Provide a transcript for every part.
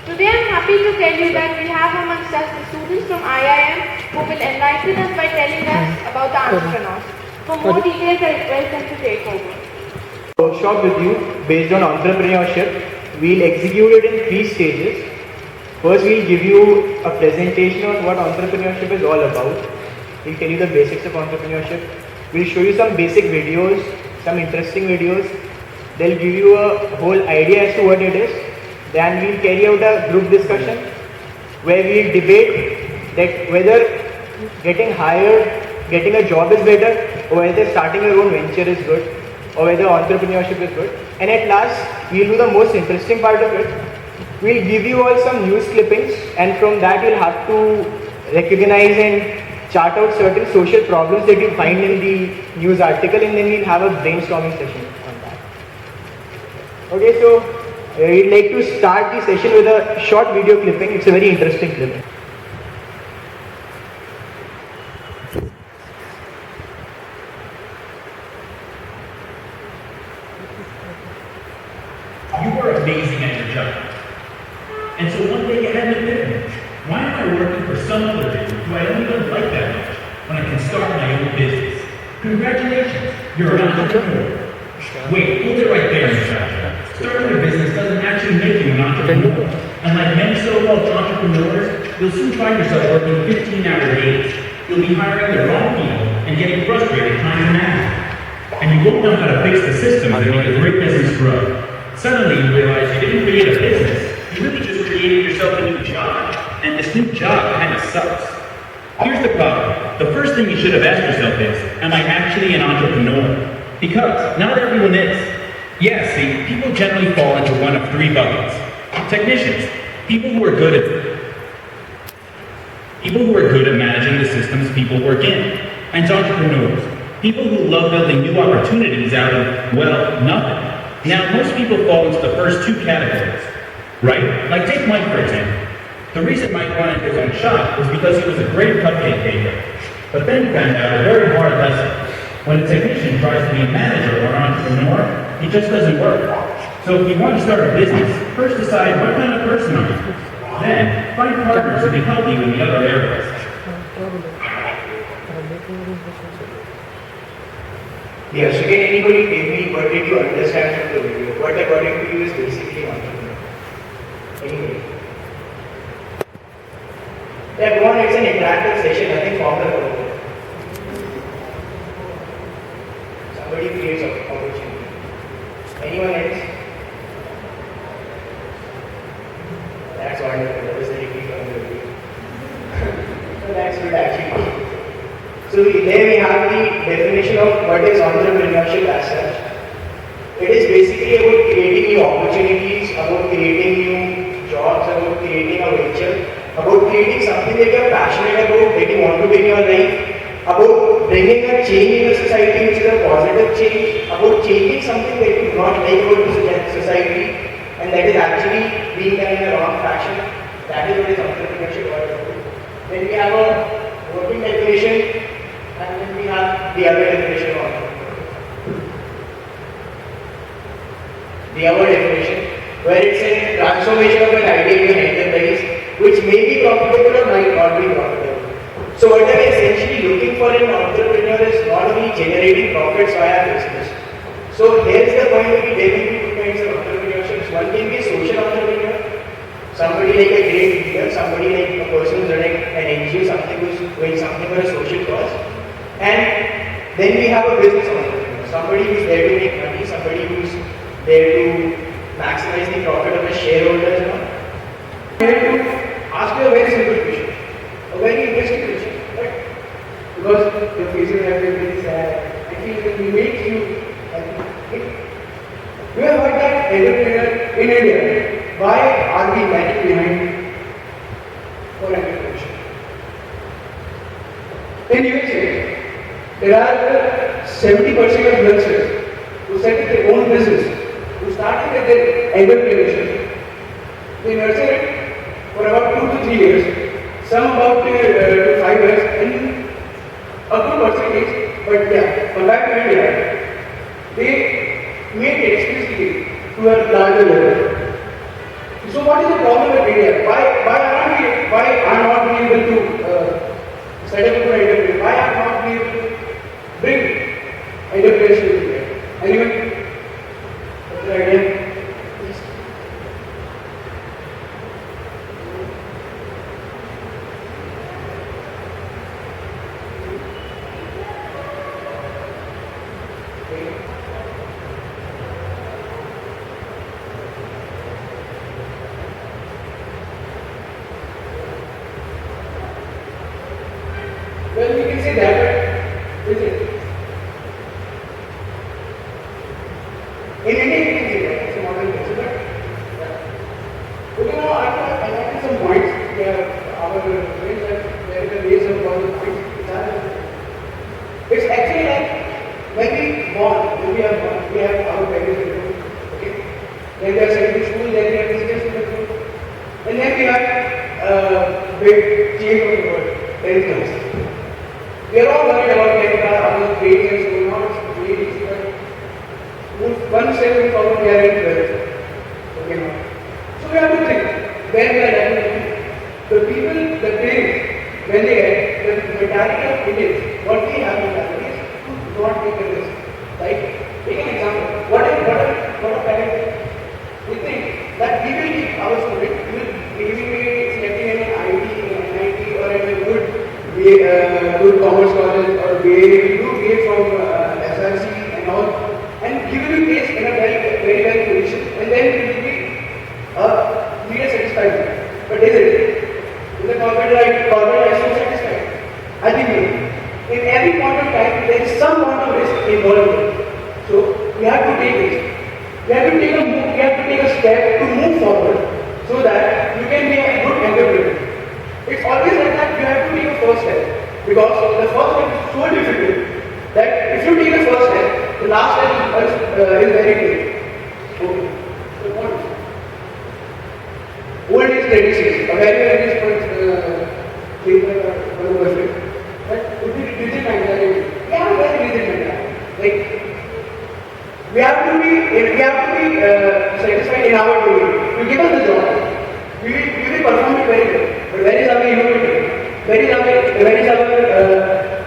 Today I'm happy to tell you that we have amongst us the students from IIM who will enlighten us by telling us about the entrepreneurs. For more details, I request them to take over. Workshop with you based on entrepreneurship. We'll execute it in 3 stages. First, we'll give you a presentation on what entrepreneurship is all about. We'll tell you the basics of entrepreneurship. We'll show you some basic videos, some interesting videos. They'll give you a whole idea as to what it is. Then we'll carry out a group discussion where we'll debate that whether getting hired, getting a job is better, or whether starting your own venture is good, or whether entrepreneurship is good. And at last, we'll do the most interesting part of it. We'll give you all some news clippings, and from that you'll have to recognize and chart out certain social problems that you find in the news article, and then we'll have a brainstorming session on that. Okay, so we'd like to start the session with a short video clipping. It's a very interesting clipping. You were amazing at your job. And so one day you had an epiphany. Why am I working for some other business who I don't even like that much when I can start my own business? Congratulations, you're an entrepreneur. Wait, hold it right there, Natasha. Starting a business doesn't actually make you an entrepreneur. And like many so-called entrepreneurs, you'll soon find yourself working 15-hour days. You'll be hiring the wrong people and getting frustrated trying to manage it. And you won't know how to fix the systems that make a great business grow. Suddenly you realize you didn't create a business, you really just created yourself a new job. And this new job kind of sucks. Here's the problem. The first thing you should have asked yourself is, am I actually an entrepreneur? Because not everyone is. Yeah, see, people generally fall into one of 3 buckets. Technicians, people who are good at managing the systems people work in. And entrepreneurs, people who love building new opportunities out of, well, nothing. Now, most people fall into the first 2 categories, right? Like take Mike for example. The reason Mike wanted his own shop was because he was a great cupcake baker. But then he found out a very hard lesson. When a technician tries to be a manager or an entrepreneur, it just doesn't work. So if you want to start a business, first decide what kind of person are you. Then, find partners who can help you in the other areas. Yes, so can anybody tell me what did you understand from the video? What according to you is basically entrepreneur? Anybody? Yeah, go on, it's an interactive session, nothing formal about it. Somebody creates an opportunity. Anyone else? That's wonderful. That was very quick on the video. So that's good actually. So there we have the definition of what is entrepreneurship as such. It is basically about creating new opportunities, about creating new jobs, about creating a venture, about creating something that you are passionate about, that you want to do in your life, about bringing a change in the society which is a positive change, about changing something that you do not like about the society and that is actually being done in a wrong fashion. That is what is entrepreneurship all about. Then we have a working definition and then we have the other definition of entrepreneurship. The other definition where it's a transformation of an idea into an enterprise which may be profitable or might not be profitable. So what I'm essentially looking for in an entrepreneur is not only generating profits via business. So here's the point that there will be 2 kinds of entrepreneurships. One can be a social entrepreneur, somebody like a great leader, somebody like a person who's running an NGO, something who's doing something for a social cause. And then we have a business entrepreneur, somebody who's there to make money, somebody who's there to maximize the profit of his shareholders. Here to ask you a very simple question, a very interesting question, right? Because your faces have been very sad. I feel that we make you happy. You have heard that entrepreneur in India. Why are we lagging behind for entrepreneurship? In USA, there are 70% of youngsters who set up their own business, who started with their entrepreneurship. They nurture it for about 2 to 3 years, some about 5 years, and a good percentage, but yeah, compared to India, they made it explicitly to a larger level. So what is the problem with media? Why are not we able to set up a good entrepreneur? Why are not we able to bring entrepreneurship to India? Anyone? What's the idea? Yes. Well, we can say that, but is it? In India, we can say that. It's a modern culture, but yeah. Okay, now I have highlighted some points where our friends have very raised some points. It's actually like when we are born, we have our parents in the room, okay? Then we are sent to school, then we have visitors in the room, and then we have big change of the world. Then it comes. We are all worried about getting our grades and so on. It's really one step forward, we are in 12th. Okay, now. So we have to think when we are done. The people, the parents, when they get the mentality of Indians, what we have mentality is to not take a risk. Right? Take an example. What a parent we think that we will keep our student, we will be selecting in an IIT, NIT, or in a good commerce college, or we do great from SRC and all, and we will be placed in a very well position, and then we will be media satisfied. But is it? Is the corporate life so satisfied? I think no. In every point of time, there is some point of risk involved. So we have to take risk. We have to take a step to move forward, so that you can be a good entrepreneur. It's always like that. You have to take a first step, because the first step is so difficult that if you take the first step, the last step is very big. Okay. So what is it? Old age traditions, a very but if we rigid mentality, we have a very rigid mentality. Like we have to be satisfied in our doing. You give us the job, we will perform it very well. But where is our innovation? Where is our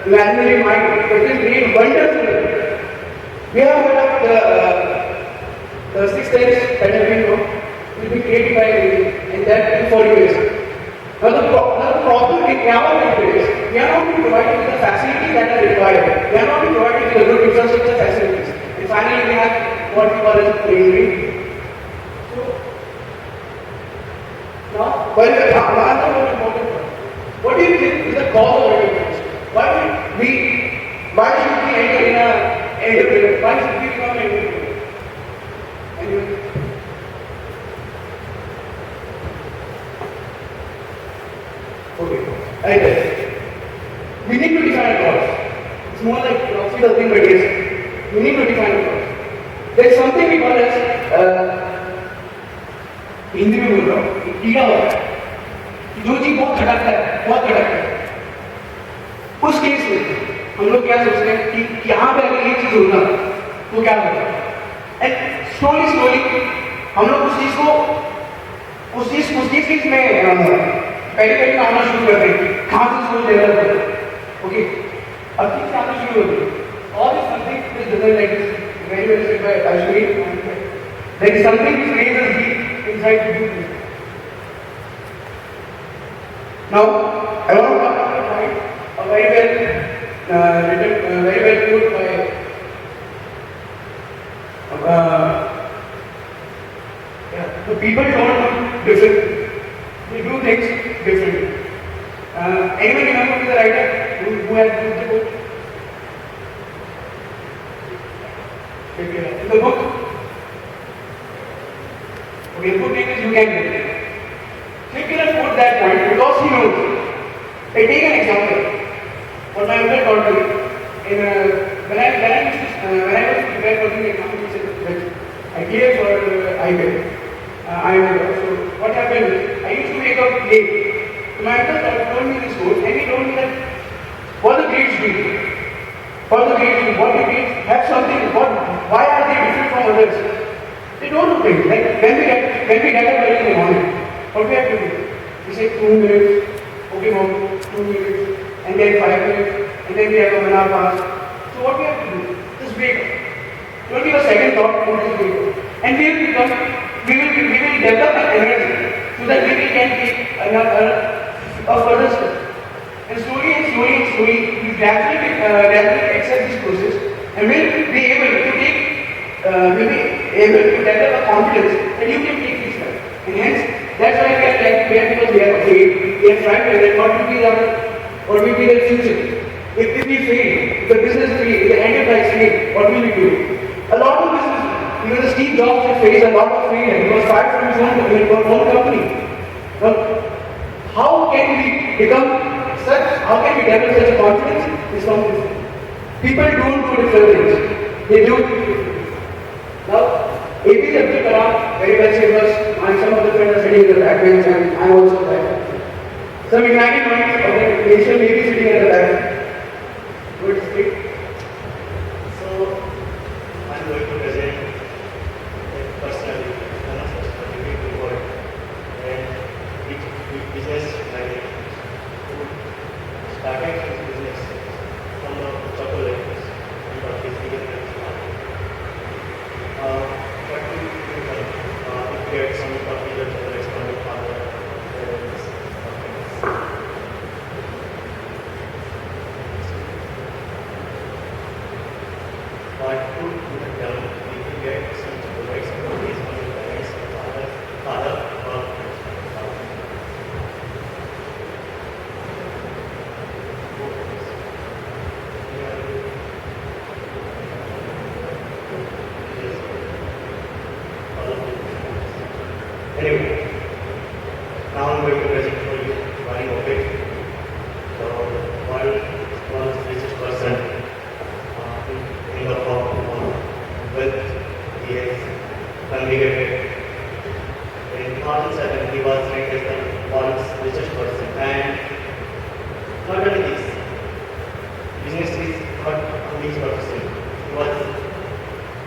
imaginary mind? It will create wonders in it. We have heard of the 6 sense pandemic will be created by and that in 40 years. Now the problem in our country is we are not being provided with the facilities that are required. We are not being provided with the good infrastructure facilities. And finally we have what we call as bravery. So now, what do you think is the cause of entrepreneurship? Why should we enter in an entrepreneur? Why should we become an entrepreneur? Anyone? Okay, I guess. We need to define a cause. It's more like philosophical thing, but yes, we need to define a cause. There's something we call as Hindi में बोल रहा हूँ कीड़ा होता है जो चीज बहुत खटकता है उस केस में हम लोग क्या सोचते हैं कि यहाँ पे अगर ये चीज होगा तो क्या होगा एंड स्लोली हम लोग उस चीज में पहले आना शुरू कर रहे हैं कहाँ से सोच डेवलप कर ओके अब चीज आना शुरू हो गई और something this doesn't like this very well said by Ashwini there is something which raises deep inside the people. Now, I want to talk about a point, a very well put by the people don't do different. They do things differently. Anyone remember the writer who had written the book? In the book. Okay, the book name is You Can Do It. Shakespeare has put that point because he knows. I take an example. What my uncle taught me. When I was prepared for the examination, I cleared for IBM. So what happened is, I used to wake up late. So my uncle told me this quote, and he told me that what the grades do. What the grades have something. Why are they different from others? They don't do things. Like when we get up early in the morning, say 2 minutes, okay mom, 2 minutes, and then 5 minutes, and then we have a 1 hour pass. So what we have to do? Just wait. Don't give a second thought and just wait. And we will develop an energy so that we can take a further step. And slowly, we gradually accept this process and we'll be able to develop a confidence that you can take this step. And hence, that's why we are like here because we are afraid, we are trying to that what will be the future. If we fail, if the business fail, if the enterprise fail, what will we do? A lot of business, even the Steve Jobs has faced a lot of failure. He was fired from his own company. Now, how can we develop such a confidence? Is from this. People don't do different things. They do. Now, APJ Abdul Kalam, very well said was, and some of the friends are sitting in the back bench and I am also there. Some igniting minds of the nation may be sitting at the back. Good speak. So, I'm going to present a personally, one of the specific report and which business like who started his business from the chocolate and got his bigger what to if we had some particular chocolates from the father parents. What could be done if we get some chocolates from his parents, father or anyway, now I'm going to present for you Warren Buffett. So, Warren was the richest person in the world wealth he has congregated. In 2007, he was ranked as the world's richest person. And not only this, business is not only his person. He was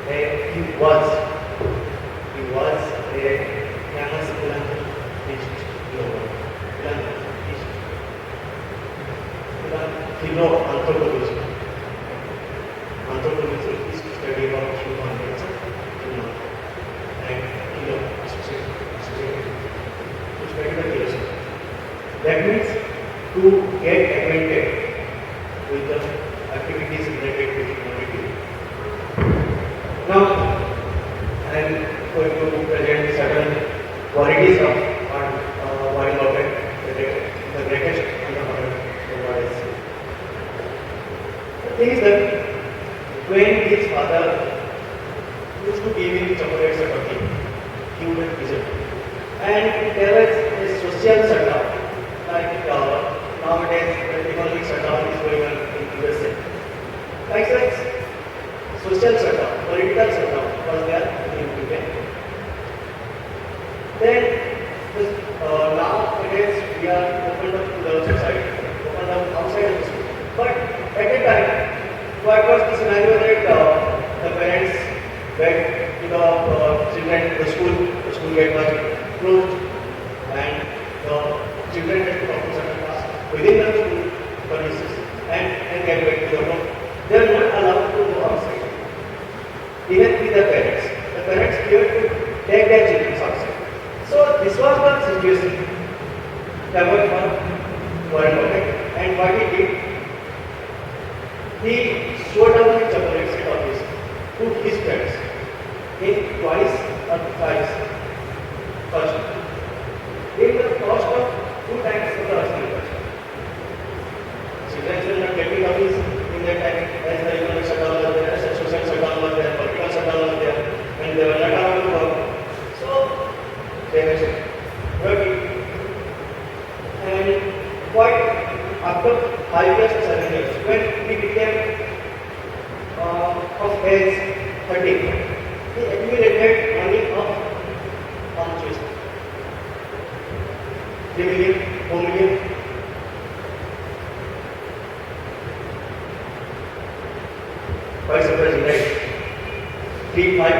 a famous philanthropist in the world. Philanthropist. Anthropology is to study about human nature, and to study the creation. That means to get acquainted with the activities related to humanity. Now, I am going to present certain varieties of Warren Buffett, the greatest and the world. The thing is that when his father used to give him chocolates or something, he would visit. And there was a social shutdown, like nowadays the economic shutdown is going on in USA. Like such, social shutdown, political shutdown was there in UK. Then, nowadays we are opened up to the society, opened up outside of the school. But at that time, what was the scenario that the parents went to the children to the school gate was closed, and the children had to perform certain tasks within the school premises and get back to the home. They are not allowed to go outside, even with the parents. The parents feared to take their children outside. So this was the situation that was for Warren Buffett, and what he did, he showed down the chocolates at office to his friends in twice or thrice. First, in the cost of 2 times of the original cost. Children will not get the office in that time as the economic shutdown was there, as the social shutdown was there, political shutdown was there, and they were not allowed to work. So they were working. And quite after 5 years or 7 years, when he became of age 30, he accumulated money of how much is 3 million, 4 million. Quite surprising, right? 3, 5,